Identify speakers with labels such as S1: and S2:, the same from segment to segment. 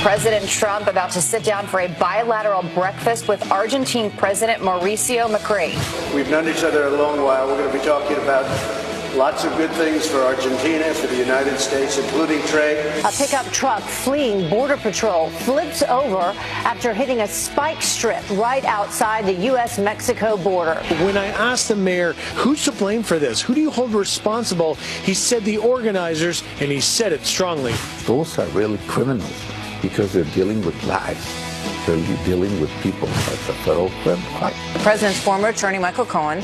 S1: President Trump about to sit down for a bilateral breakfast with Argentine President Mauricio Macri.
S2: We've known each other a long while. We're going to be talking about lots of good things for Argentina, for the United States, including trade.
S3: A pickup truck fleeing Border Patrol flips over after hitting a spike strip right outside the U.S.-Mexico border.
S4: When I asked the mayor, who's to blame for this? Who do you hold responsible? He said the organizers, and he said it strongly.
S5: Those are really criminals because they're dealing with lives. They're dealing with people. That's a federal crime.
S6: The president's former attorney, Michael Cohen,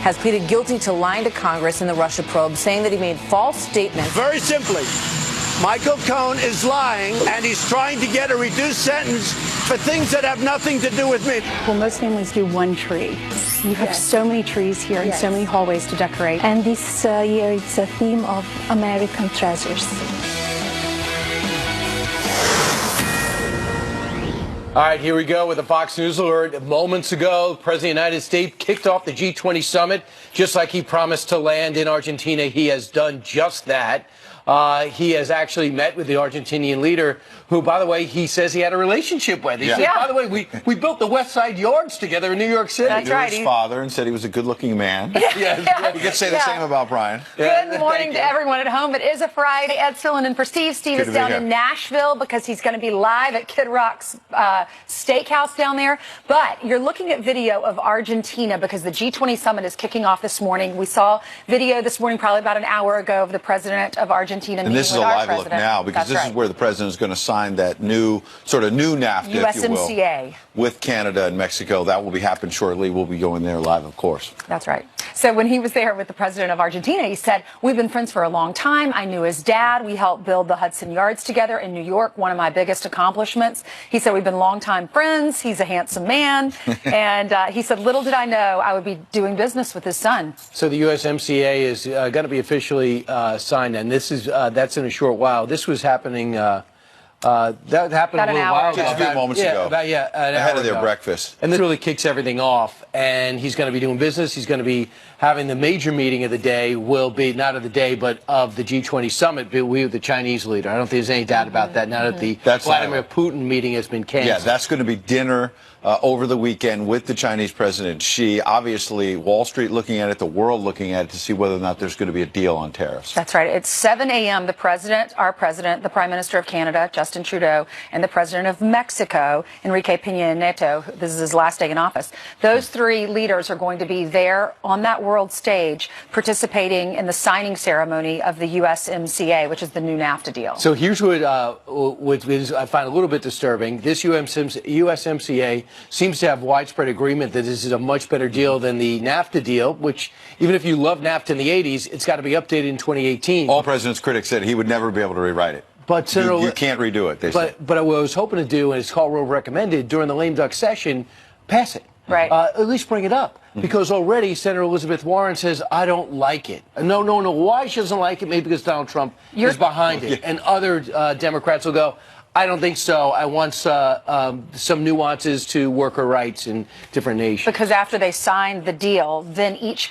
S6: has pleaded guilty to lying to Congress in the Russia probe, saying that he made false statements.
S2: Very simply, Michael Cohen is lying, and he's trying to get a reduced sentence for things that have nothing to do with me.
S7: Well, most families do one tree. You have so many trees here and so many hallways to decorate.
S8: And this year it's a theme of American treasures.
S9: All right, here we go with the Fox News alert. Moments ago, the President of the United States kicked off the G20 summit. Just like he promised to land in Argentina, he has done just that. He has actually met with the Argentinian leader, who, by the way, he says he had a relationship with. He said, by the way, we built the West Side Yards together in New York City.
S10: That's right. His father and said he was a good-looking man. We could say the same about Brian.
S1: Good morning to everyone at home. It is a Friday. Ed filling in for Steve. Steve is down in Nashville because he's going to be live at Kid Rock's steakhouse down there. But you're looking at video of Argentina because the G20 summit is kicking off this morning. We saw video this morning, probably about an hour ago, of the president of Argentina.
S10: And this is a live look now because this is where the president is going to sign that new NAFTA,
S1: USMCA,
S10: if you will, with Canada and Mexico. That will be happening shortly. We'll be going there live, of course.
S1: That's right. So when he was there with the president of Argentina, he said, we've been friends for a long time. I knew his dad. We helped build the Hudson Yards together in New York, one of my biggest accomplishments. He said, we've been longtime friends. He's a handsome man. And he said, little did I know I would be doing business with his son.
S9: So the USMCA is going to be officially signed, and this is that's in a short while. This was happening. That happened
S1: about
S9: a little while ago.
S10: Just a few moments ago.
S9: Ahead
S10: of their breakfast.
S9: And this really kicks everything off. And he's going to be doing business. He's going to be having the major meeting of the day. Will be not of the day, but of the G20 summit. With the Chinese leader. I don't think there's any doubt about that. Now that the Vladimir Putin meeting has been canceled.
S10: Yeah, that's going to be dinner over the weekend with the Chinese President Xi. Obviously, Wall Street looking at it, the world looking at it to see whether or not there's going to be a deal on tariffs.
S1: That's right. It's 7 a.m. The president, our president, the Prime Minister of Canada, Justin Trudeau, and the President of Mexico, Enrique Peña Nieto, this is his last day in office. Those three leaders are going to be there on that world stage participating in the signing ceremony of the USMCA, which is the new NAFTA deal.
S9: So here's what I find a little bit disturbing. This USMCA seems to have widespread agreement that this is a much better deal than the NAFTA deal, which, even if you love NAFTA in the 80s, it's got to be updated in 2018.
S10: All president's critics said he would never be able to rewrite it.
S9: But
S10: you can't redo it, they said.
S9: But what I was hoping to do, and it's called Rove recommended, during the lame duck session, pass it.
S1: Right.
S9: At least bring it up. Because already Senator Elizabeth Warren says, I don't like it. No. Why she doesn't like it? Maybe because Donald Trump is behind it. And other Democrats will go, I don't think so. I want some nuances to worker rights in different nations.
S1: Because after they sign the deal, then each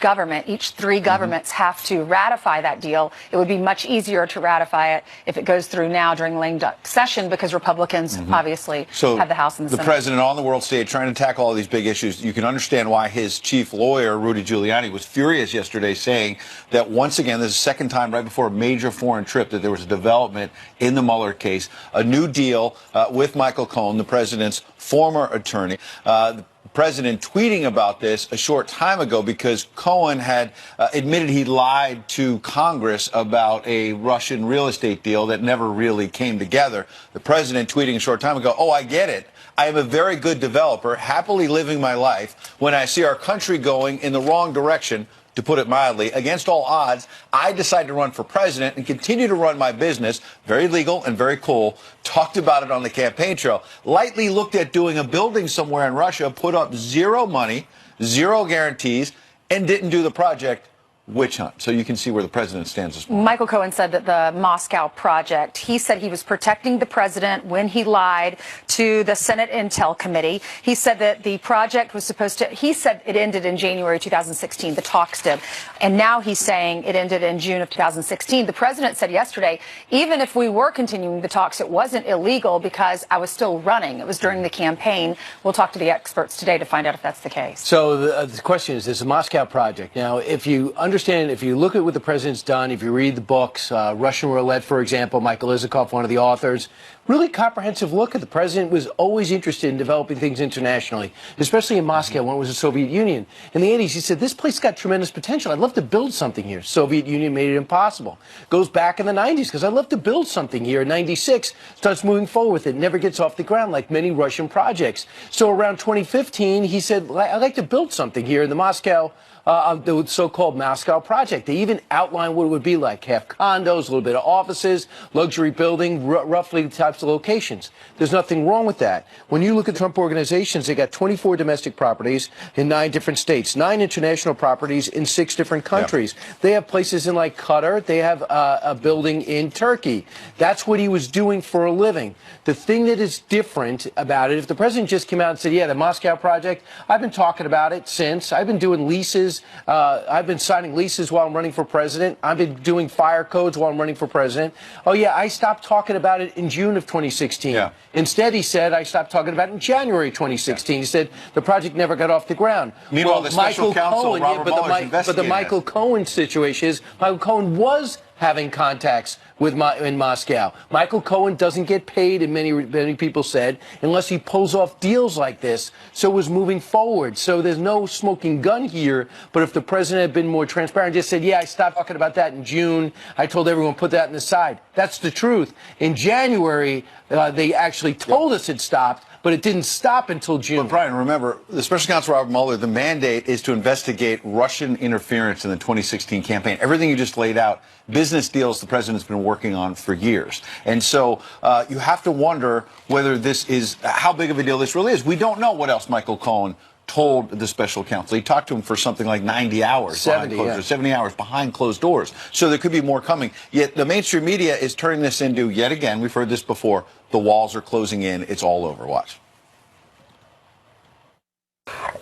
S1: three governments have to ratify that deal. It would be much easier to ratify it if it goes through now during the lame duck session because Republicans obviously have the House and the Senate.
S10: The president on the world stage trying to tackle all these big issues. You can understand why his chief lawyer, Rudy Giuliani, was furious yesterday saying that once again, this is the second time right before a major foreign trip that there was a development in the Mueller case, a new deal with Michael Cohen, the president's former attorney. The president tweeting about this a short time ago because Cohen had admitted he lied to Congress about a Russian real estate deal that never really came together. The president tweeting a short time ago, oh, I get it. I am a very good developer, happily living my life. When I see our country going in the wrong direction, to put it mildly, against all odds, I decided to run for president and continue to run my business, very legal and very cool, talked about it on the campaign trail, lightly looked at doing a building somewhere in Russia, put up zero money, zero guarantees, and didn't do the project witch hunt. So you can see where the president stands this morning.
S1: Michael Cohen said that the Moscow project, he said he was protecting the president when he lied to the Senate Intel Committee. He said that the project was supposed to, he said it ended in January 2016, the talks did. And now he's saying it ended in June of 2016. The president said yesterday, even if we were continuing the talks, it wasn't illegal because I was still running. It was during the campaign. We'll talk to the experts today to find out if that's the case.
S9: So the question is, this Moscow project. Now, if you understand, if you look at what the president's done, if you read the books, Russian Roulette, for example, Michael Isikoff, one of the authors, really comprehensive look at the president was always interested in developing things internationally, especially in Moscow when it was the Soviet Union. In the 80s, he said, this place got tremendous potential. I'd love to build something here. Soviet Union made it impossible. Goes back in the 90s because I'd love to build something here. In 96, starts moving forward with it. Never gets off the ground like many Russian projects. So around 2015, he said, I'd like to build something here in the Moscow the so-called Moscow project. They even outlined what it would be like. Half condos, a little bit of offices, luxury building, roughly the types of locations. There's nothing wrong with that. When you look at Trump organizations, they got 24 domestic properties in 9 different states, 9 international properties in 6 different countries. Yep. They have places in like Qatar. They have a building in Turkey. That's what he was doing for a living. The thing that is different about it, if the president just came out and said, yeah, the Moscow project, I've been talking about it since. I've been doing leases. I've been signing leases while I'm running for president. I've been doing fire codes while I'm running for president. Oh, yeah, I stopped talking about it in June of 2016. Yeah. Instead, he said, I stopped talking about it in January 2016. Yeah. He said the project never got off the ground.
S10: Meanwhile, the special counsel, Robert Mueller, is
S9: but the Michael Cohen situation is Michael Cohen was having contacts with in Moscow. Michael Cohen doesn't get paid, and many people said, unless he pulls off deals like this. So it was moving forward. So there's no smoking gun here. But if the president had been more transparent, just said, yeah, I stopped talking about that in June. I told everyone put that in the side. That's the truth. In January, they actually told us it stopped. But it didn't stop until June.
S10: But Brian, remember, the special counsel Robert Mueller, the mandate is to investigate Russian interference in the 2016 campaign. Everything you just laid out, business deals the president's been working on for years. And so you have to wonder whether this is, how big of a deal this really is. We don't know what else Michael Cohen told the special counsel. He talked to him for something like 90 hours, 70 hours behind closed doors. So there could be more coming. Yet the mainstream media is turning this into, yet again, we've heard this before, the walls are closing in, it's all over. Watch.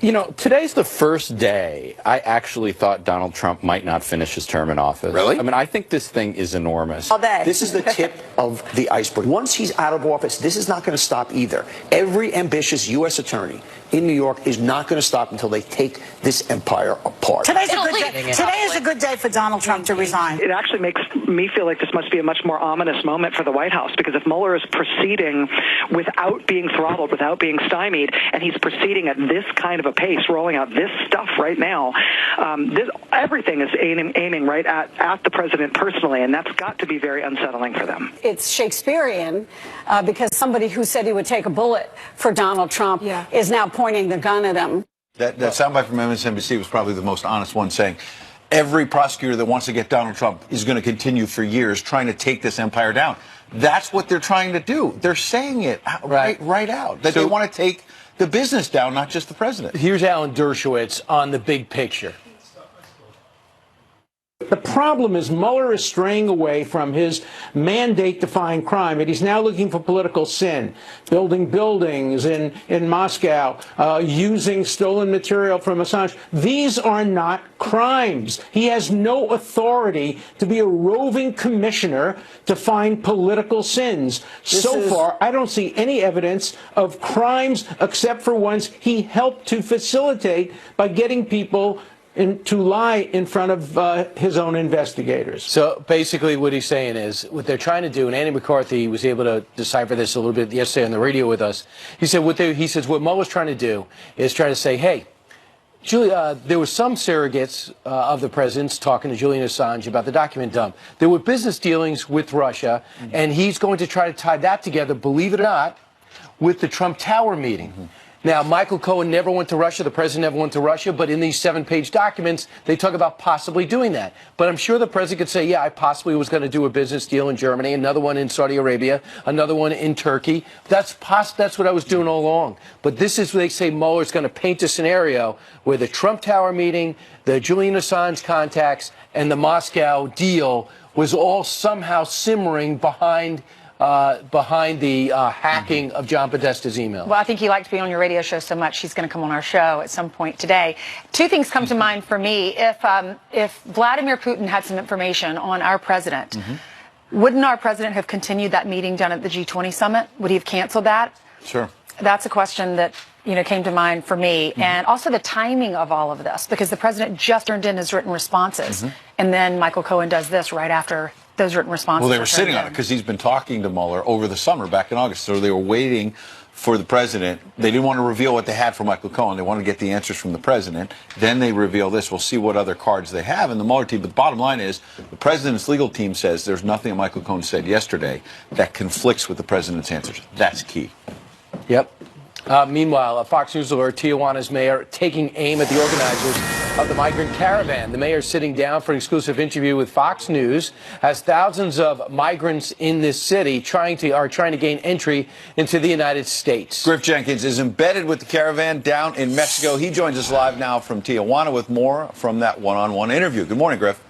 S11: You know, today's the first day I actually thought Donald Trump might not finish his term in office.
S12: Really?
S11: I mean, I think this thing is enormous.
S3: All day.
S12: This is the tip of the iceberg. Once he's out of office, this is not going to stop either. Every ambitious U.S. attorney in New York is not going to stop until they take this empire apart.
S13: Today is a good day for Donald Trump to resign.
S14: It actually makes me feel like this must be a much more ominous moment for the White House, because if Mueller is proceeding without being throttled, without being stymied, and he's proceeding at this kind of a pace, rolling out this stuff right now, everything is aiming right at the president personally, and that's got to be very unsettling for them.
S15: It's Shakespearean because somebody who said he would take a bullet for Donald Trump is now pointing the gun at him.
S10: That soundbite from MSNBC was probably the most honest one, saying every prosecutor that wants to get Donald Trump is going to continue for years trying to take this empire down. That's what they're trying to do. They're saying it right out, that they want to take the business down, not just the president.
S9: Here's Alan Dershowitz on the big picture.
S16: The problem is Mueller is straying away from his mandate to find crime, and he's now looking for political sin, building buildings in Moscow, using stolen material from Assange. These are not crimes. He has no authority to be a roving commissioner to find political sins. So far, I don't see any evidence of crimes except for ones he helped to facilitate by getting people to lie in front of his own investigators.
S9: So basically what he's saying is, what they're trying to do, and Andy McCarthy was able to decipher this a little bit yesterday on the radio with us. He said what Mueller's trying to do is try to say, hey, there were some surrogates of the president's talking to Julian Assange about the document dump. There were business dealings with Russia, and he's going to try to tie that together, believe it or not, with the Trump Tower meeting. Now, Michael Cohen never went to Russia. The president never went to Russia. But in these 7-page documents, they talk about possibly doing that. But I'm sure the president could say, yeah, I possibly was going to do a business deal in Germany, another one in Saudi Arabia, another one in Turkey. That's what I was doing all along. But this is, they say, Mueller's going to paint a scenario where the Trump Tower meeting, the Julian Assange contacts, and the Moscow deal was all somehow simmering behind the hacking of John Podesta's email.
S1: Well, I think he liked to be on your radio show so much, he's going to come on our show at some point today. Two things come to mind for me. If Vladimir Putin had some information on our president, wouldn't our president have continued that meeting done at the G20 summit? Would he have canceled that?
S10: Sure.
S1: That's a question that came to mind for me. And also the timing of all of this, because the president just turned in his written responses. And then Michael Cohen does this right after those written responses.
S10: Well, they were sitting on it because he's been talking to Mueller over the summer back in August. So they were waiting for the president. They didn't want to reveal what they had for Michael Cohen. They wanted to get the answers from the president. Then they reveal this. We'll see what other cards they have in the Mueller team. But the bottom line is the president's legal team says there's nothing that Michael Cohen said yesterday that conflicts with the president's answers. That's key.
S9: Yep. Meanwhile, a Fox News alert, Tijuana's mayor taking aim at the organizers of the migrant caravan. The mayor is sitting down for an exclusive interview with Fox News as thousands of migrants in this city are trying to gain entry into the United States.
S10: Griff Jenkins is embedded with the caravan down in Mexico. He joins us live now from Tijuana with more from that one-on-one interview. Good morning, Griff.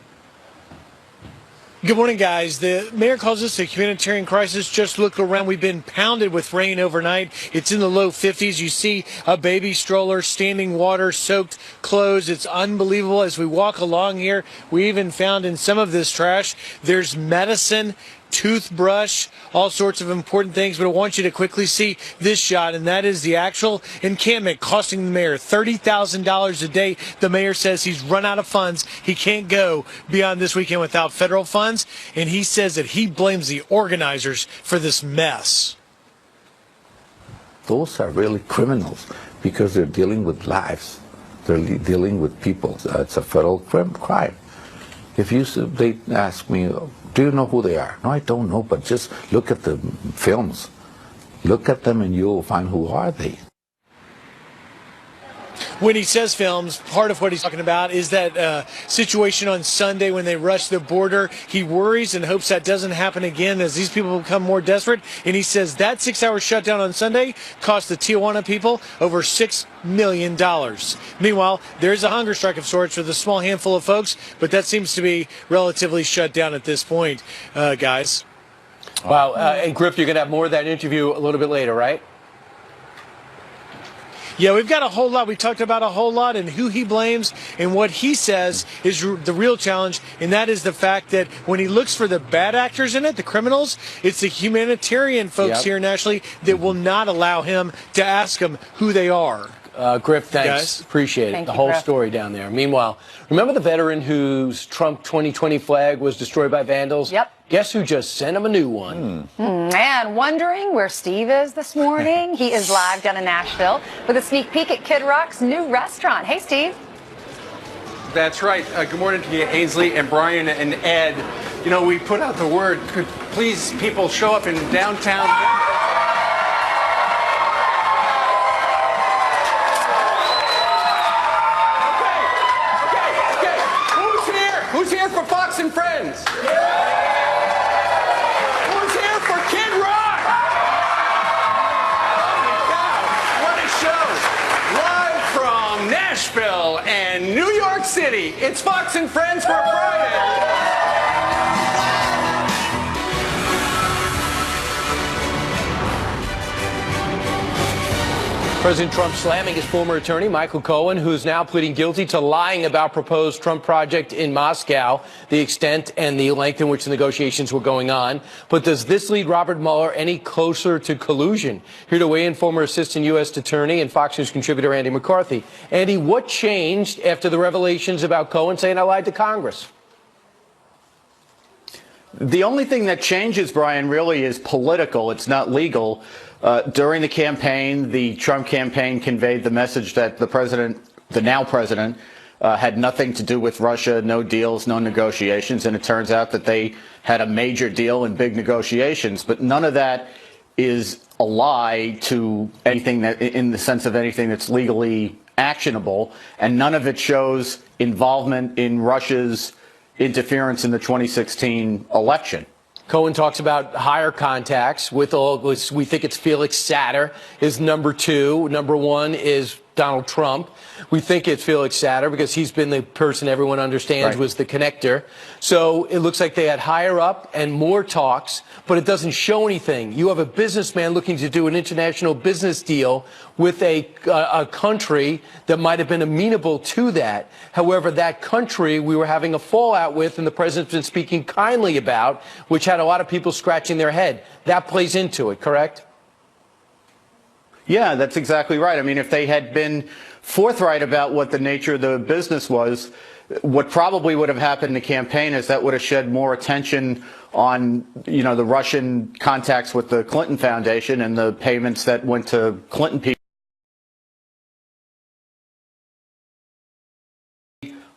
S4: Good morning, guys. The mayor calls this a humanitarian crisis. Just look around. We've been pounded with rain overnight. It's in the low 50s. You see a baby stroller, standing water, soaked clothes. It's unbelievable. As we walk along here, we even found in some of this trash, there's medicine, toothbrush, all sorts of important things. But I want you to quickly see this shot, and that is the actual encampment costing the mayor $30,000 a day. The mayor says he's run out of funds. He can't go beyond this weekend without federal funds, and he says that he blames the organizers for this mess.
S5: Those are really criminals because they're dealing with lives. They're dealing with people. It's a federal crime. If they ask me, do you know who they are? No, I don't know, but just look at the films. Look at them and you'll find who are they.
S4: When he says films, part of what he's talking about is that situation on Sunday when they rushed the border. He worries and hopes that doesn't happen again as these people become more desperate. And he says that 6-hour shutdown on Sunday cost the Tijuana people over $6 million. Meanwhile, there's a hunger strike of sorts with a small handful of folks, but that seems to be relatively shut down at this point, guys.
S9: Wow. And Griff, you're going to have more of that interview a little bit later, right?
S4: Yeah, we've got a whole lot. We talked about a whole lot and who he blames and what he says is the real challenge, and that is the fact that when he looks for the bad actors in it, the criminals, it's the humanitarian folks here nationally that will not allow him to ask them who they are.
S9: Griff, thanks.
S4: Guys.
S9: Appreciate it.
S1: Thank
S9: the
S1: you,
S9: whole
S1: Griff.
S9: story down there. Meanwhile, remember the veteran whose Trump 2020 flag was destroyed by vandals?
S1: Yep.
S9: Guess who just sent him a new one?
S1: And wondering where Steve is this morning? He is live down in Nashville with a sneak peek at Kid Rock's new restaurant. Hey, Steve.
S17: That's right. Good morning to you, Ainsley and Brian and Ed. You know, we put out the word, could please people show up in downtown. Who's here for Fox and Friends? Who's here for Kid Rock? Holy cow, what a show. Live from Nashville and New York City, it's Fox and Friends for Friday.
S9: President Trump slamming his former attorney, Michael Cohen, who's now pleading guilty to lying about proposed Trump project in Moscow, the extent and the length in which the negotiations were going on. But does this lead Robert Mueller any closer to collusion? Here to weigh in, former assistant U.S. attorney and Fox News contributor Andy McCarthy. Andy, what changed after the revelations about Cohen saying I lied to Congress?
S18: The only thing that changes, Brian, really is political. It's not legal. During the campaign, the Trump campaign conveyed the message that the president, the now president, had nothing to do with Russia, no deals, no negotiations. And it turns out that they had a major deal and big negotiations. But none of that is a lie to anything that, in the sense of anything that's legally actionable, and none of it shows involvement in Russia's interference in the 2016 election.
S9: Cohen talks about higher contacts with all. We think it's Felix Sater is number 2. Number 1 is Donald Trump. We think it's Felix Sater because he's been the person everyone understands was the connector. So it looks like they had higher up and more talks, but it doesn't show anything. You have a businessman looking to do an international business deal with a country that might have been amenable to that. However, that country we were having a fallout with, and the president's been speaking kindly about, which had a lot of people scratching their head. That plays into it, correct?
S18: Yeah, that's exactly right. I mean, if they had been forthright about what the nature of the business was, what probably would have happened in the campaign is that would have shed more attention on, you know, the Russian contacts with the Clinton Foundation and the payments that went to Clinton people.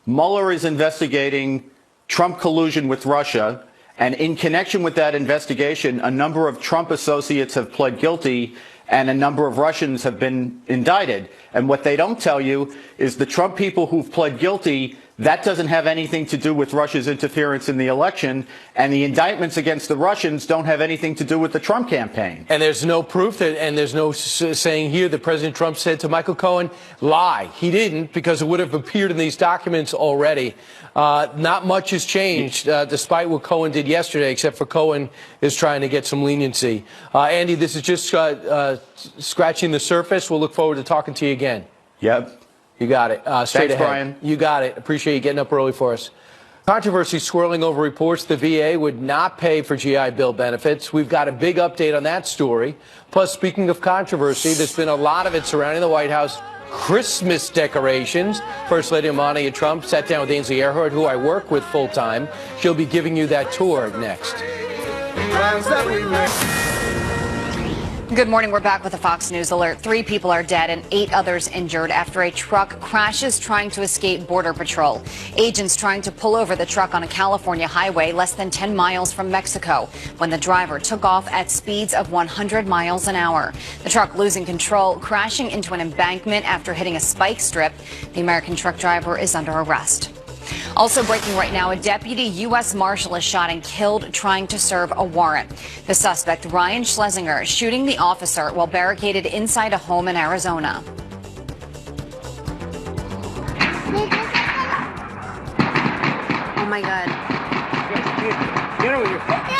S18: Mueller is investigating Trump collusion with Russia, and in connection with that investigation, a number of Trump associates have pled guilty and a number of Russians have been indicted. And what they don't tell you is the Trump people who've pled guilty, that doesn't have anything to do with Russia's interference in the election, and the indictments against the Russians don't have anything to do with the Trump campaign.
S9: And there's no proof that, and there's no saying here that President Trump said to Michael Cohen, lie. He didn't, because it would have appeared in these documents already. Not much has changed, despite what Cohen did yesterday, except for Cohen is trying to get some leniency. Andy, this is just scratching the surface. We'll look forward to talking to you again.
S18: Yep.
S9: You got it. Straight
S18: Thanks,
S9: ahead.
S18: Brian.
S9: You got it. Appreciate you getting up early for us. Controversy swirling over reports the VA would not pay for GI Bill benefits. We've got a big update on that story. Plus, speaking of controversy, there's been a lot of it surrounding the White House Christmas decorations. First Lady Melania Trump sat down with Ainsley Earhardt, who I work with full-time. She'll be giving you that tour next.
S19: Good morning. We're back with a Fox News alert. 3 people are dead and 8 others injured after a truck crashes trying to escape Border Patrol. Agents trying to pull over the truck on a California highway less than 10 miles from Mexico when the driver took off at speeds of 100 miles an hour. The truck losing control, crashing into an embankment after hitting a spike strip. The American truck driver is under arrest. Also breaking right now, a deputy U.S. Marshal is shot and killed trying to serve a warrant. The suspect, Ryan Schlesinger, shooting the officer while barricaded inside a home in Arizona. Oh, my God.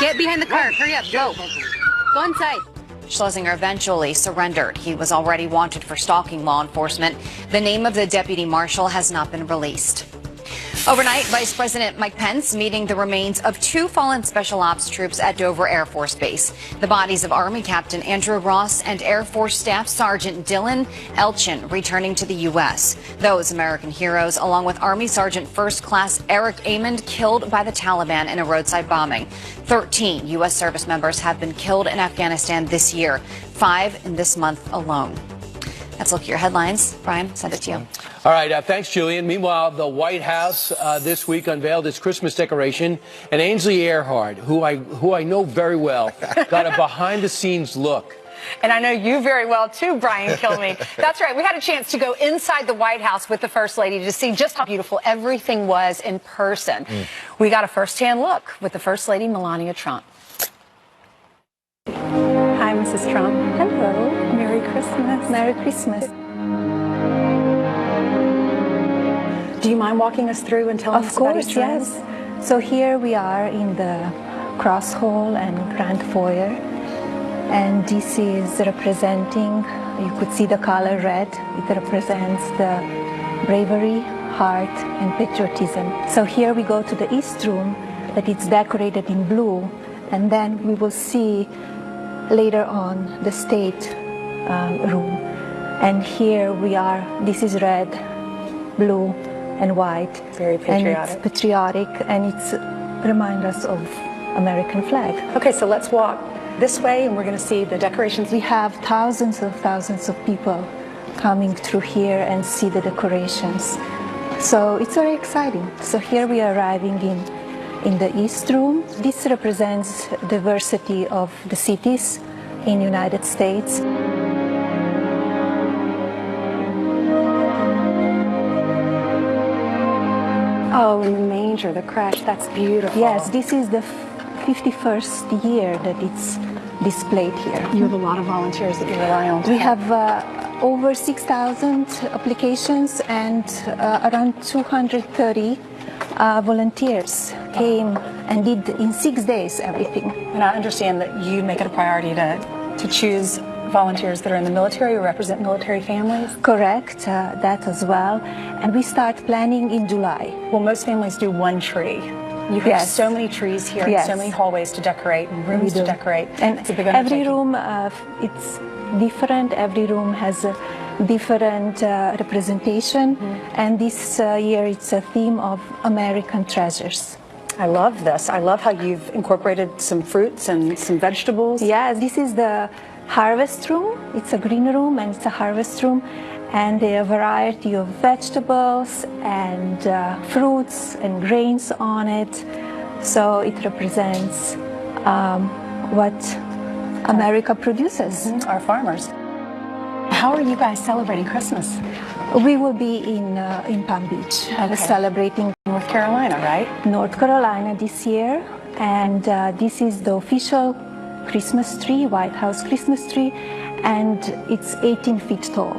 S19: Get behind the car. Hurry up. Go. Go inside. Schlesinger eventually surrendered. He was already wanted for stalking law enforcement. The name of the deputy marshal has not been released. Overnight, Vice President Mike Pence meeting the remains of 2 fallen Special Ops troops at Dover Air Force Base. The bodies of Army Captain Andrew Ross and Air Force Staff Sergeant Dylan Elchin returning to the U.S. Those American heroes, along with Army Sergeant First Class Eric Amond, killed by the Taliban in a roadside bombing. 13 U.S. service members have been killed in Afghanistan this year, 5 in this month alone. Let's look at your headlines. Brian, send it to you.
S9: All right. Thanks, Julian. Meanwhile, the White House this week unveiled its Christmas decoration, and Ainsley Earhardt, who I know very well, got a behind-the-scenes look.
S1: And I know you very well, too, Brian Kilmeade. That's right. We had a chance to go inside the White House with the First Lady to see just how beautiful everything was in person. We got a first-hand look with the First Lady, Melania Trump.
S8: Hi, Mrs. Trump. Hello. Merry Christmas. Merry Christmas.
S7: Do you mind walking us through and telling us about each room?
S8: Of course, yes. So here we are in the Cross Hall and Grand Foyer. And this is representing, you could see the color red. It represents the bravery, heart, and patriotism. So here we go to the East Room, that it's decorated in blue. And then we will see later on the State Room. And here we are, this is red, blue, and white.
S7: Very patriotic.
S8: And it's patriotic, and it's remind us of American flag.
S7: Okay, so let's walk this way, and we're going to see the decorations.
S8: We have thousands of people coming through here and see the decorations. So it's very exciting. So here we are arriving in the East Room. This represents diversity of the cities in United States.
S7: Oh, in the manger, the crèche, that's beautiful.
S8: Yes, this is the 51st year that it's displayed here.
S7: You have a lot of volunteers that you rely on.
S8: We have over 6,000 applications and around 230 volunteers came and did in 6 days everything.
S7: And I understand that you make it a priority to choose volunteers that are in the military or represent military families?
S8: Correct, that as well. And we start planning in July.
S7: Well, most families do one tree. You have so many trees here, and so many hallways to decorate and rooms to decorate.
S8: And
S7: it's a big
S8: every room, it's different. Every room has a different representation. And this year, it's a theme of American treasures.
S7: I love this. I love how you've incorporated some fruits and some vegetables.
S8: Yes, this is the harvest room. It's a green room and it's a harvest room. And a variety of vegetables and fruits and grains on it. So it represents what America produces.
S7: Our farmers. How are you guys celebrating Christmas?
S8: We will be in Palm Beach celebrating
S7: North Carolina, right?
S8: North Carolina this year. And this is the official Christmas tree, White House Christmas tree, and it's 18 feet tall.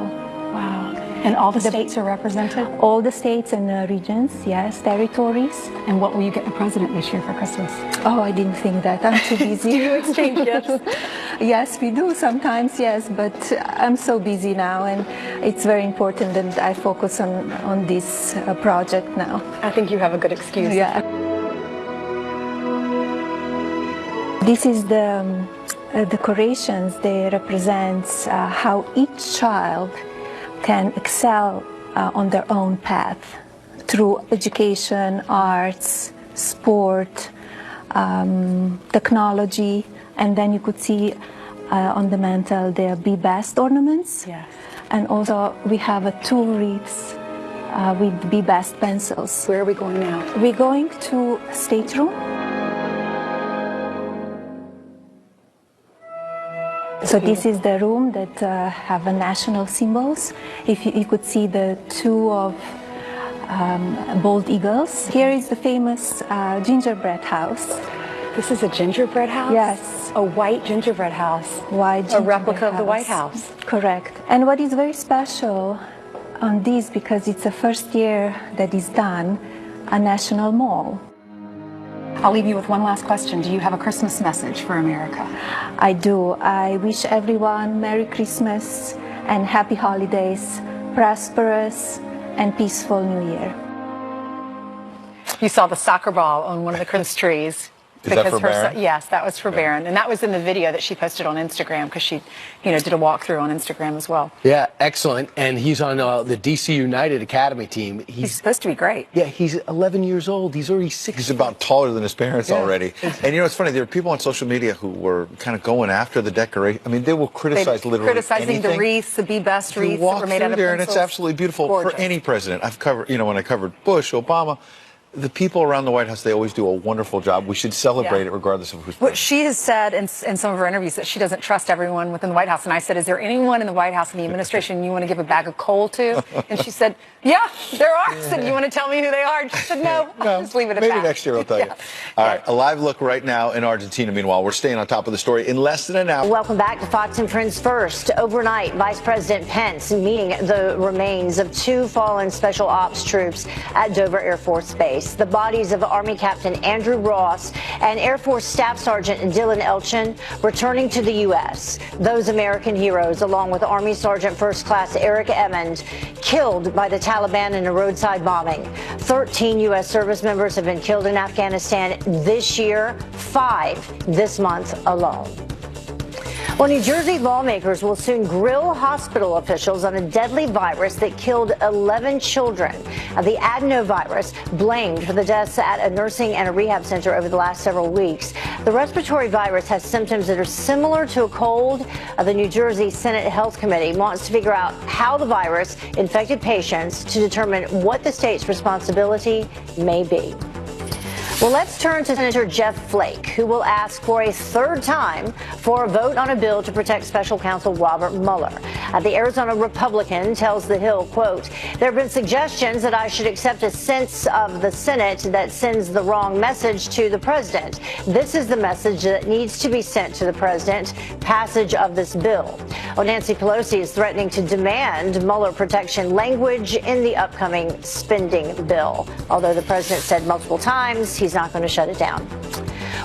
S7: Wow. And all the states are represented?
S8: All the states and regions, yes, territories.
S7: And what will you get the president this year for Christmas?
S8: Oh, I didn't think that. I'm too busy.
S7: Do you exchange gifts?
S8: Yes, we do sometimes, yes, but I'm so busy now, and it's very important that I focus on this project now.
S7: I think you have a good excuse.
S8: Yeah. This is the decorations. They represent how each child can excel on their own path through education, arts, sport, technology, and then you could see on the mantle the Be Best ornaments.
S7: Yes.
S8: And also we have 2 wreaths with Be Best pencils.
S7: Where are we going now?
S8: We're going to stateroom. So this is the room that have national symbols. If you could see the 2 of bald eagles. Here is the famous gingerbread house.
S7: This is a gingerbread house?
S8: Yes.
S7: A white gingerbread house.
S8: White gingerbread
S7: a replica
S8: house.
S7: of the White House.
S8: Correct. And what is very special on this, because it's the first year that is done, a national mall.
S7: I'll leave you with one last question. Do you have a Christmas message for America?
S8: I do. I wish everyone Merry Christmas and Happy Holidays, prosperous and peaceful New Year.
S7: You saw the soccer ball on one of the Christmas trees.
S10: Is that for Barron?
S7: Yes, that was for Barron. And that was in the video that she posted on Instagram because she, did a walkthrough on Instagram as well.
S9: Yeah, excellent. And he's on the DC United Academy team.
S7: He's supposed to be great.
S9: Yeah, he's 11 years old. He's already 6.
S10: He's about taller than his parents already. And it's funny, there are people on social media who were kind of going after the decoration. I mean, they will criticize literally
S7: criticizing
S10: anything.
S7: The wreaths, the Be Best wreaths that
S10: walk
S7: were made
S10: through
S7: out of
S10: there,
S7: pencils.
S10: and it's absolutely beautiful for any president. I've covered, when I covered Bush, Obama. The people around the White House, they always do a wonderful job. We should celebrate it regardless of who's
S7: president. Well, she has said in some of her interviews that she doesn't trust everyone within the White House. And I said, is there anyone in the White House in the administration you want to give a bag of coal to? And she said, yeah, there are. I said, you want to tell me who they are? And she said, no, I'll just leave it at that.
S10: Maybe next year I'll tell you. All right, a live look right now in Argentina. Meanwhile, we're staying on top of the story in less than an hour.
S3: Welcome back to Fox and Friends First. Overnight, Vice President Pence meeting the remains of 2 fallen special ops troops at Dover Air Force Base. The bodies of Army Captain Andrew Ross and Air Force Staff Sergeant Dylan Elchin returning to the U.S. Those American heroes, along with Army Sergeant First Class Eric Emmond, killed by the Taliban in a roadside bombing. 13 U.S. service members have been killed in Afghanistan this year, 5 this month alone. Well, New Jersey lawmakers will soon grill hospital officials on a deadly virus that killed 11 children. The adenovirus blamed for the deaths at a nursing and a rehab center over the last several weeks. The respiratory virus has symptoms that are similar to a cold. The New Jersey Senate Health Committee wants to figure out how the virus infected patients to determine what the state's responsibility may be. Well, let's turn to Senator Jeff Flake, who will ask for a third time for a vote on a bill to protect special counsel Robert Mueller. The Arizona Republican tells The Hill, quote, there have been suggestions that I should accept a sense of the Senate that sends the wrong message to the president. This is the message that needs to be sent to the president, passage of this bill. Well, Nancy Pelosi is threatening to demand Mueller protection language in the upcoming spending bill, although the president said multiple times he's not going to shut it down.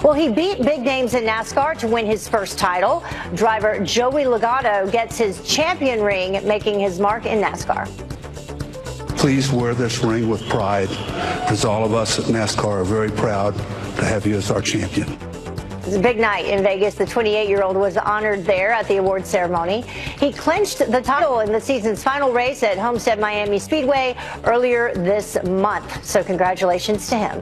S3: Well, he beat big names in NASCAR to win his first title. Driver Joey Logano gets his champion ring, making his mark in NASCAR.
S20: Please wear this ring with pride, because all of us at NASCAR are very proud to have you as our champion.
S3: It's a big night in Vegas. The 28-year-old was honored there at the award ceremony. He clinched the title in the season's final race at Homestead Miami Speedway earlier this month. So congratulations to him.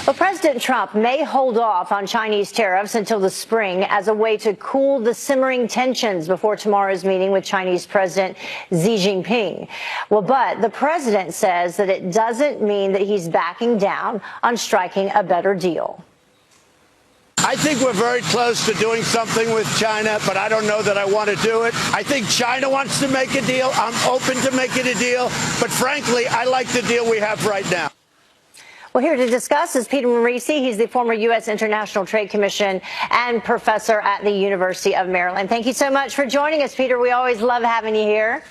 S3: Well, President Trump may hold off on Chinese tariffs until the spring as a way to cool the simmering tensions before tomorrow's meeting with Chinese President Xi Jinping. Well, but the president says that it doesn't mean that he's backing down on striking a better deal.
S2: I think we're very close to doing something with China, but I don't know that I want to do it. I think China wants to make a deal. I'm open to making a deal. But frankly, I like the deal we have right now.
S3: Well, here to discuss is Peter Morici. He's the former U.S. International Trade Commission and professor at the University of Maryland. Thank you so much for joining us, Peter. We always love having you here.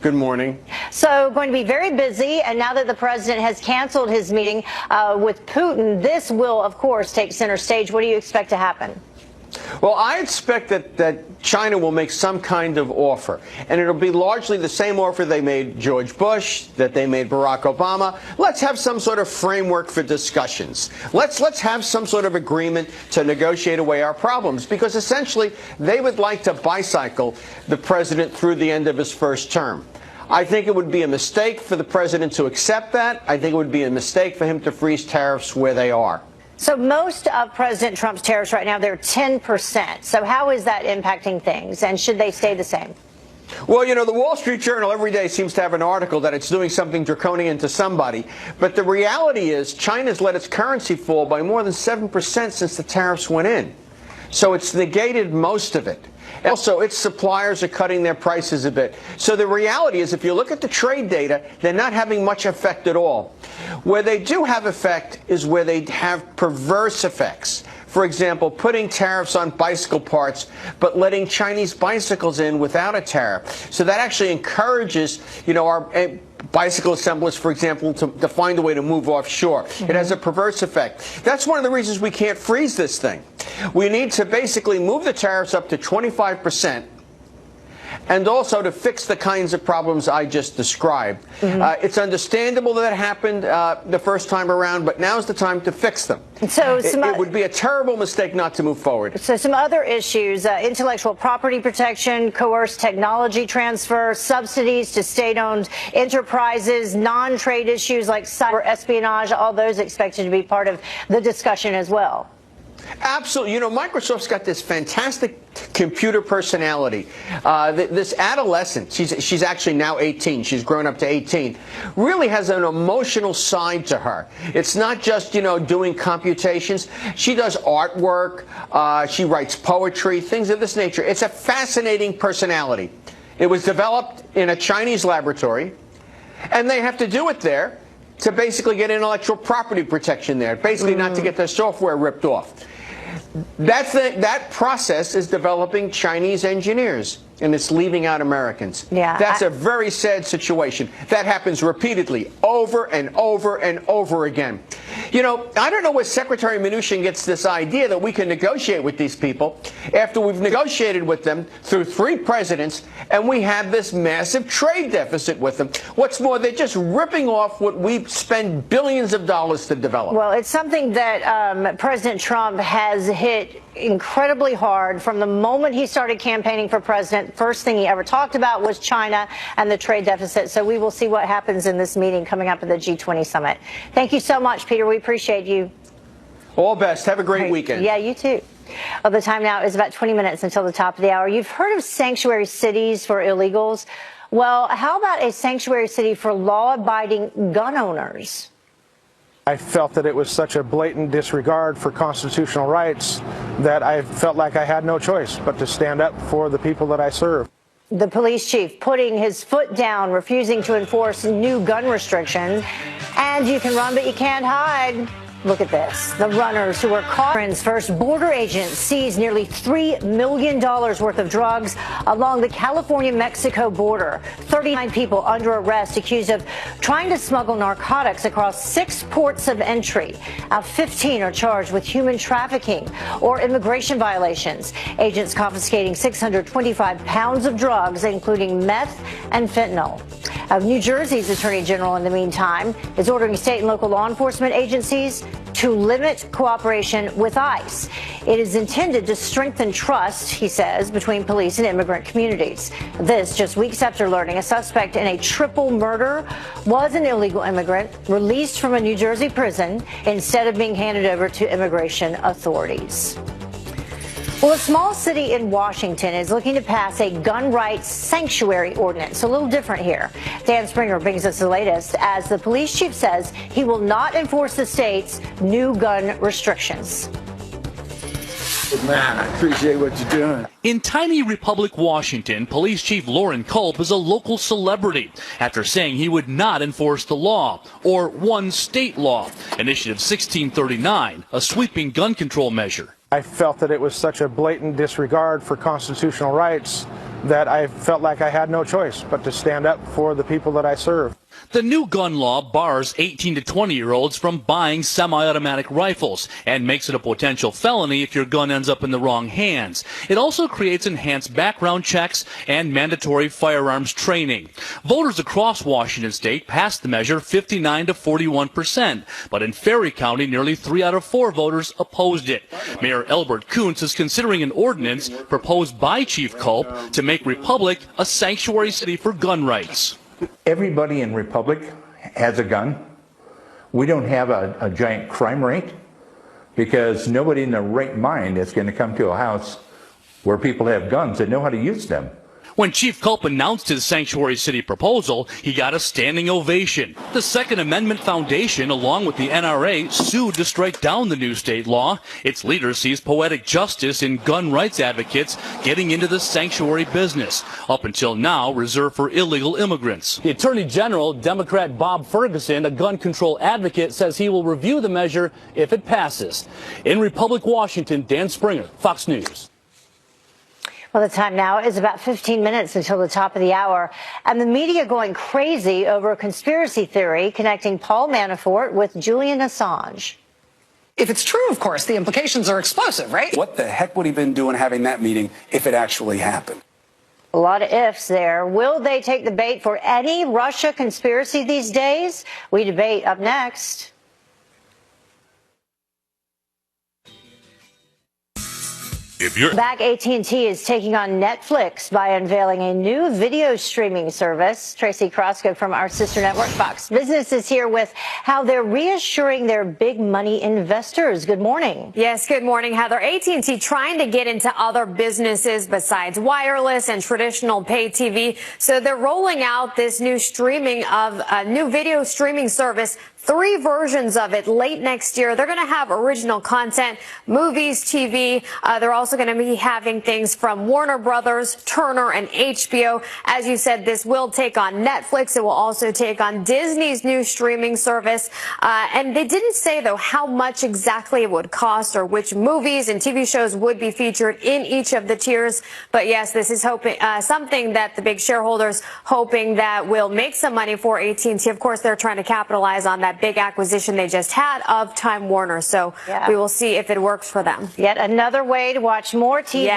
S21: Good morning.
S3: So going to be very busy, and now that the president has canceled his meeting with Putin, this will, of course, take center stage. What do you expect to happen?
S21: Well, I expect that China will make some kind of offer, and it'll be largely the same offer they made George Bush, that they made Barack Obama. Let's have some sort of framework for discussions. Let's have some sort of agreement to negotiate away our problems, because essentially they would like to bicycle the president through the end of his first term. I think it would be a mistake for the president to accept that. I think it would be a mistake for him to freeze tariffs where they are.
S3: So most of President Trump's tariffs right now, they're 10%. So how is that impacting things, and should they stay the same?
S21: Well, you know, the Wall Street Journal every day seems to have an article that it's doing something draconian to somebody. But the reality is China's let its currency fall by more than 7% since the tariffs went in. So it's negated most of it. Also, its suppliers are cutting their prices a bit. So the reality is, if you look at the trade data, they're not having much effect at all. Where they do have effect is where they have perverse effects. For example, putting tariffs on bicycle parts, but letting Chinese bicycles in without a tariff. So that actually encourages, you know, our bicycle assemblers, for example, to find a way to move offshore. It has a perverse effect. That's one of the reasons we can't freeze this thing. We need to basically move the tariffs up to 25%. And also to fix the kinds of problems I just described. It's understandable that it happened the first time around, but now's the time to fix them.
S3: So
S21: it would be a terrible mistake not to move forward.
S3: So some other issues, intellectual property protection, coerced technology transfer, subsidies to state-owned enterprises, non-trade issues like cyber espionage, all those expected to be part of the discussion as well.
S21: Absolutely. You know, Microsoft's got this fantastic computer personality. This adolescent, she's actually now 18. She's grown up to 18. Really has an emotional side to her. It's not just, you know, doing computations. She does artwork. She writes poetry, things of this nature. It's a fascinating personality. It was developed in a Chinese laboratory, and they have to do it there to basically get intellectual property protection there, basically not to get their software ripped off. That process is developing Chinese engineers, and it's leaving out Americans.
S3: Yeah,
S21: That's a very sad situation. That happens repeatedly, over and over and over again. You know, I don't know where Secretary Mnuchin gets this idea that we can negotiate with these people after we've negotiated with them through 3 presidents, and we have this massive trade deficit with them. What's more, they're just ripping off what we spend billions of dollars to develop.
S3: Well, it's something that President Trump has hit incredibly hard from the moment he started campaigning for president. First thing he ever talked about was China and the trade deficit. So we will see what happens in this meeting coming up at the G20 summit. Thank you so much, Peter. We appreciate you.
S21: All best. Have a great weekend.
S3: Yeah, you too. Well, the time now is about 20 minutes until the top of the hour. You've heard of sanctuary cities for illegals. Well, how about a sanctuary city for law-abiding gun owners?
S16: I felt that it was such a blatant disregard for constitutional rights that I felt like I had no choice but to stand up for the people that I serve.
S3: The police chief putting his foot down, refusing to enforce new gun restrictions. And you can run, but you can't hide. Look at this. The runners who were caught. First, border agents seized nearly $3 million worth of drugs along the California-Mexico border. 39 people under arrest accused of trying to smuggle narcotics across 6 ports of entry. 15 are charged with human trafficking or immigration violations. Agents confiscating 625 pounds of drugs, including meth and fentanyl. New Jersey's Attorney General, in the meantime, is ordering state and local law enforcement agencies to limit cooperation with ICE. It is intended to strengthen trust, he says, between police and immigrant communities. This just weeks after learning a suspect in a triple murder was an illegal immigrant released from a New Jersey prison instead of being handed over to immigration authorities. Well, a small city in Washington is looking to pass a gun rights sanctuary ordinance. A little different here. Dan Springer brings us the latest as the police chief says he will not enforce the state's new gun restrictions.
S6: Man, I appreciate what you're doing. In tiny Republic, Washington, Police Chief Loren Culp is a local celebrity after saying he would not enforce the law, or one state law, Initiative 1639, a sweeping gun control measure.
S16: I felt that it was such a blatant disregard for constitutional rights that I felt like I had no choice but to stand up for the people that I serve.
S6: The new gun law bars 18 to 20-year-olds from buying semi-automatic rifles and makes it a potential felony if your gun ends up in the wrong hands. It also creates enhanced background checks and mandatory firearms training. Voters across Washington state passed the measure 59 to 41%, but in Ferry County, nearly 3 out of 4 voters opposed it. Mayor Elbert Kuntz is considering an ordinance proposed by Chief Culp to make Republic a sanctuary city for gun rights.
S22: Everybody in Republic has a gun. We don't have a giant crime rate because nobody in their right mind is going to come to a house where people have guns and know how to use them.
S6: When Chief Culp announced his sanctuary city proposal, he got a standing ovation. The Second Amendment Foundation, along with the NRA, sued to strike down the new state law. Its leader sees poetic justice in gun rights advocates getting into the sanctuary business, up until now reserved for illegal immigrants. The Attorney General, Democrat Bob Ferguson, a gun control advocate, says he will review the measure if it passes. In Republic, Washington, Dan Springer, Fox News.
S3: Well, the time now is about 15 minutes until the top of the hour, and the media going crazy over a conspiracy theory connecting Paul Manafort with Julian Assange.
S23: If it's true, of course, the implications are explosive, right? What the heck would he been doing having that meeting if it actually happened?
S3: A lot of ifs there. Will they take the bait for any Russia conspiracy these days? We debate up next. Back, AT&T is taking on Netflix by unveiling a new video streaming service. Tracy Krosko from our sister network, Fox Business, is here with how they're reassuring their big money investors. Good morning.
S24: Yes, good morning, Heather. AT&T trying to get into other businesses besides wireless and traditional pay TV. So they're rolling out this new new video streaming service. 3 versions of it late next year. They're going to have original content, movies, TV. They're also going to be having things from Warner Brothers, Turner, and HBO. As you said, this will take on Netflix. It will also take on Disney's new streaming service. And they didn't say, though, how much exactly it would cost or which movies and TV shows would be featured in each of the tiers. But yes, this is something that the big shareholders hoping that will make some money for AT&T. Of course, they're trying to capitalize on that big acquisition they just had of Time Warner. So we will see if it works for them.
S3: Yet another way to watch more TV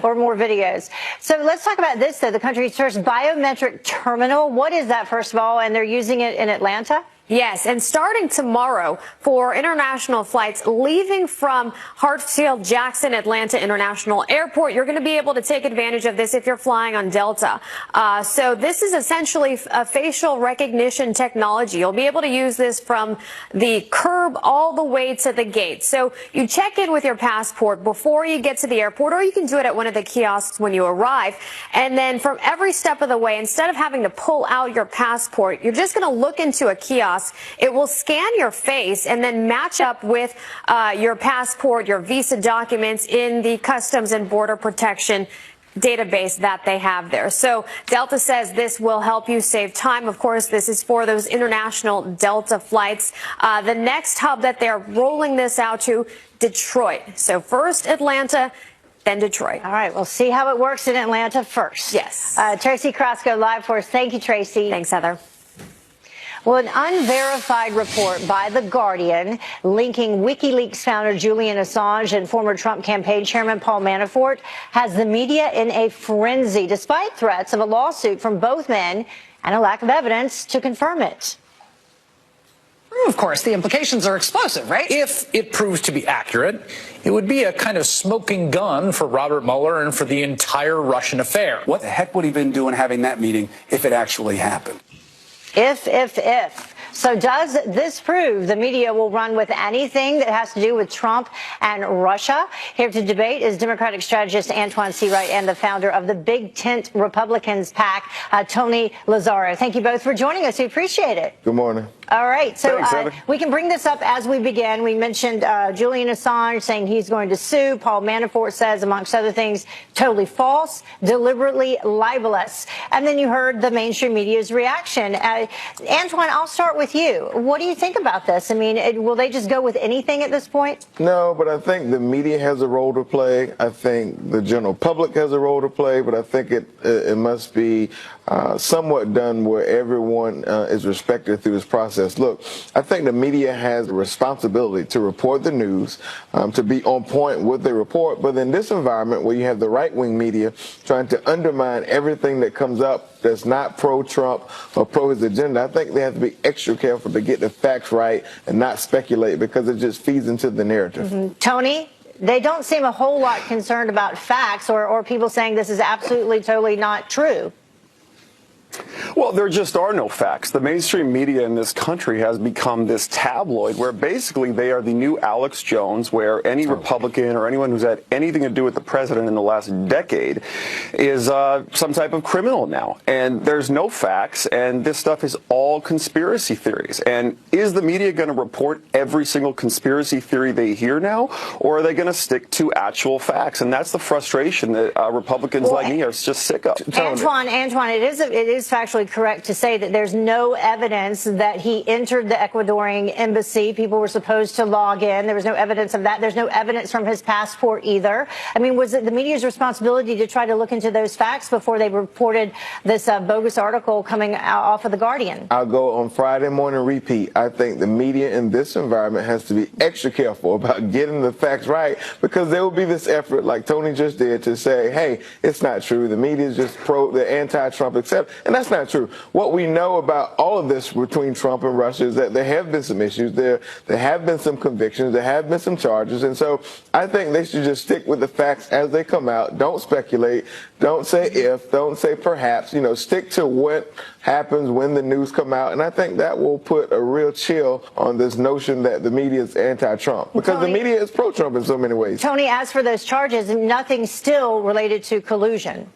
S3: or more videos. So let's talk about this, though, the country's first biometric terminal. What is that, first of all? And they're using it in Atlanta?
S24: Yes, and starting tomorrow for international flights leaving from Hartsfield-Jackson Atlanta International Airport, you're going to be able to take advantage of this if you're flying on Delta. So this is essentially a facial recognition technology. You'll be able to use this from the curb all the way to the gate. So you check in with your passport before you get to the airport, or you can do it at one of the kiosks when you arrive. And then from every step of the way, instead of having to pull out your passport, you're just going to look into a kiosk kiosk. It will scan your face and then match up with your passport, your visa documents in the Customs and Border Protection database that they have there. So Delta says this will help you save time. Of course, this is for those international Delta flights. The next hub that they're rolling this out to, Detroit. So first Atlanta, then Detroit.
S3: All right, we'll see how it works in Atlanta first.
S24: Yes.
S3: Tracy Krasko live for us. Thank you, Tracy.
S24: Thanks, Heather.
S3: Well, an unverified report by The Guardian linking WikiLeaks founder Julian Assange and former Trump campaign chairman Paul Manafort has the media in a frenzy, despite threats of a lawsuit from both men and a lack of evidence to confirm it.
S11: Of course, the implications are explosive, right? If it proves to be accurate, it would be a kind of smoking gun for Robert Mueller and for the entire Russian affair.
S23: What the heck would he been doing having that meeting if it actually happened?
S3: If. So does this prove the media will run with anything that has to do with Trump and Russia? Here to debate is Democratic strategist Antoine Seawright and the founder of the Big Tent Republicans PAC, Tony Lazzaro. Thank you both for joining us. We appreciate it.
S12: Good morning.
S3: All right. So
S12: Thanks,
S3: we can bring this up as we begin. We mentioned Julian Assange saying he's going to sue. Paul Manafort says, amongst other things, totally false, deliberately libelous. And then you heard the mainstream media's reaction. Antoine, I'll start with you. What do you think about this? I mean, will they just go with anything at this point?
S12: No, but I think the media has a role to play. I think the general public has a role to play, but I think it must be somewhat done where everyone is respected through this process. Look, I think the media has a responsibility to report the news, to be on point with the report, but in this environment where you have the right-wing media trying to undermine everything that comes up that's not pro-Trump or pro his agenda, I think they have to be extra careful to get the facts right and not speculate, because it just feeds into the narrative.
S3: Mm-hmm. Tony? They don't seem a whole lot concerned about facts or people saying this is absolutely, totally not true.
S13: Well, there just are no facts. The mainstream media in this country has become this tabloid where basically they are the new Alex Jones, where any Republican or anyone who's had anything to do with the president in the last decade is some type of criminal now. And there's no facts, and this stuff is all conspiracy theories. And is the media going to report every single conspiracy theory they hear now, or are they going to stick to actual facts? And that's the frustration that Republicans like me are just sick of.
S3: Antoine, it is factually correct to say that there's no evidence that he entered the Ecuadorian embassy. People were supposed to log in. There was no evidence of that. There's no evidence from his passport either. I mean, was it the media's responsibility to try to look into those facts before they reported this bogus article coming off of The Guardian?
S12: I'll go on Friday morning repeat. I think the media in this environment has to be extra careful about getting the facts right, because there will be this effort, like Tony just did, to say, hey, it's not true. The media is just the anti-Trump, etc. And that's not true. What we know about all of this between Trump and Russia is that there have been some issues. There have been some convictions. There have been some charges. And so I think they should just stick with the facts as they come out. Don't speculate. Don't say if. Don't say perhaps. You know, stick to what happens when the news come out. And I think that will put a real chill on this notion that the media is anti-Trump, because the media is pro-Trump in so many ways.
S3: Tony, as for those charges, nothing still related to collusion.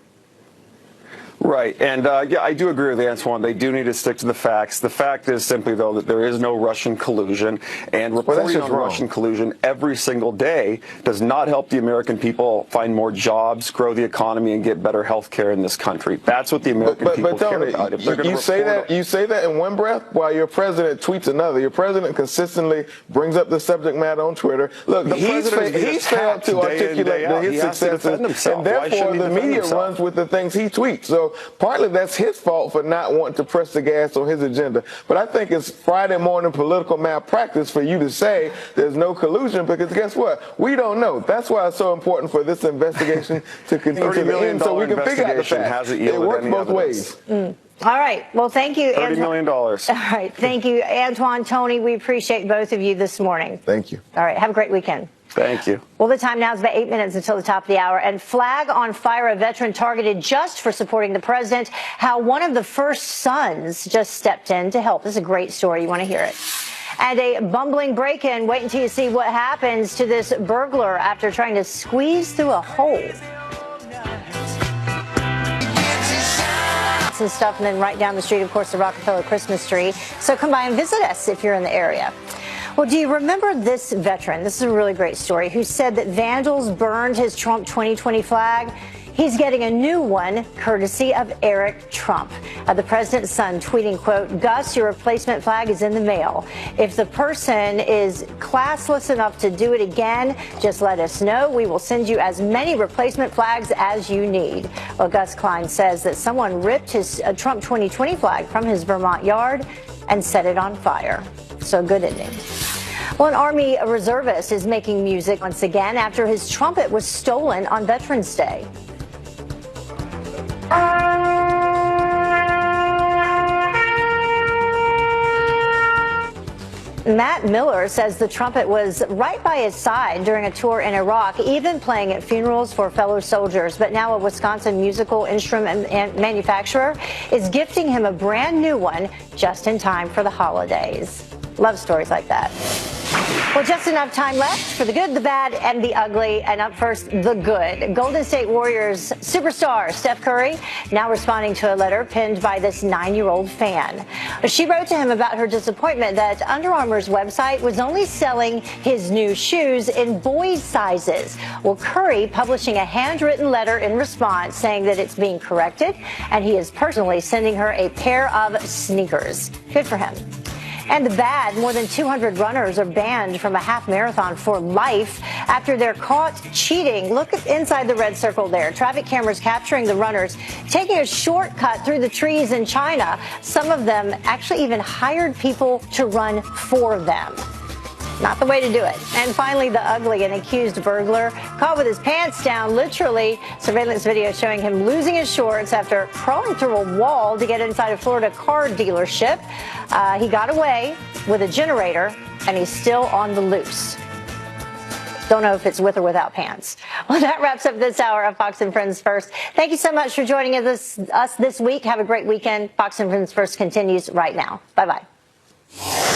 S13: Right. And, yeah, I do agree with Antoine. They do need to stick to the facts. The fact is simply, though, that there is no Russian collusion. And reporting on Russian collusion every single day does not help the American people find more jobs, grow the economy, and get better health care in this country. That's what the American people care about. If they're going to
S12: you say that in one breath while your president tweets another. Your president consistently brings up the subject matter on Twitter. Look, he's failed to articulate his successes, and therefore the media runs with the things he tweets. So partly that's his fault for not wanting to press the gas on his agenda. But I think it's Friday morning political malpractice for you to say there's no collusion, because guess what? We don't know. That's why it's so important for this investigation to continue to the end, so we can figure out the facts. It works both ways.
S3: All right. Well, thank you.
S13: $30 million.
S3: All right. Thank you, Antoine, Tony. We appreciate both of you this morning.
S12: Thank you.
S3: All right. Have a great weekend.
S13: Thank you.
S3: Well, the time now is about 8 minutes until the top of the hour. And flag on fire, a veteran targeted just for supporting the president. How one of the first sons just stepped in to help. This is a great story. You want to hear it. And a bumbling break-in. Wait until you see what happens to this burglar after trying to squeeze through a hole. lights and stuff, and then right down the street, of course, the Rockefeller Christmas tree. So come by and visit us if you're in the area. Well, do you remember this veteran? This is a really great story, who said that vandals burned his Trump 2020 flag. He's getting a new one, courtesy of Eric Trump. The president's son tweeting, quote, "Gus, your replacement flag is in the mail. If the person is classless enough to do it again, just let us know. We will send you as many replacement flags as you need." Well, Gus Klein says that someone ripped his Trump 2020 flag from his Vermont yard and set it on fire. So good ending. Well, an Army reservist is making music once again after his trumpet was stolen on Veterans Day. Matt Miller says the trumpet was right by his side during a tour in Iraq, even playing at funerals for fellow soldiers. But now a Wisconsin musical instrument manufacturer is gifting him a brand new one just in time for the holidays. Love stories like that. Well, just enough time left for the good, the bad, and the ugly. And up first, the good. Golden State Warriors superstar Steph Curry now responding to a letter penned by this 9-year-old fan. She wrote to him about her disappointment that Under Armour's website was only selling his new shoes in boys' sizes. Well, Curry publishing a handwritten letter in response saying that it's being corrected, and he is personally sending her a pair of sneakers. Good for him. And the bad, more than 200 runners are banned from a half marathon for life after they're caught cheating. Look inside the red circle there. Traffic cameras capturing the runners taking a shortcut through the trees in China. Some of them actually even hired people to run for them. Not the way to do it. And finally, the ugly, an accused burglar caught with his pants down, literally. Surveillance video showing him losing his shorts after crawling through a wall to get inside a Florida car dealership. He got away with a generator, and he's still on the loose. Don't know if it's with or without pants. Well, that wraps up this hour of Fox and Friends First. Thank you so much for joining us this week. Have a great weekend. Fox and Friends First continues right now. Bye-bye.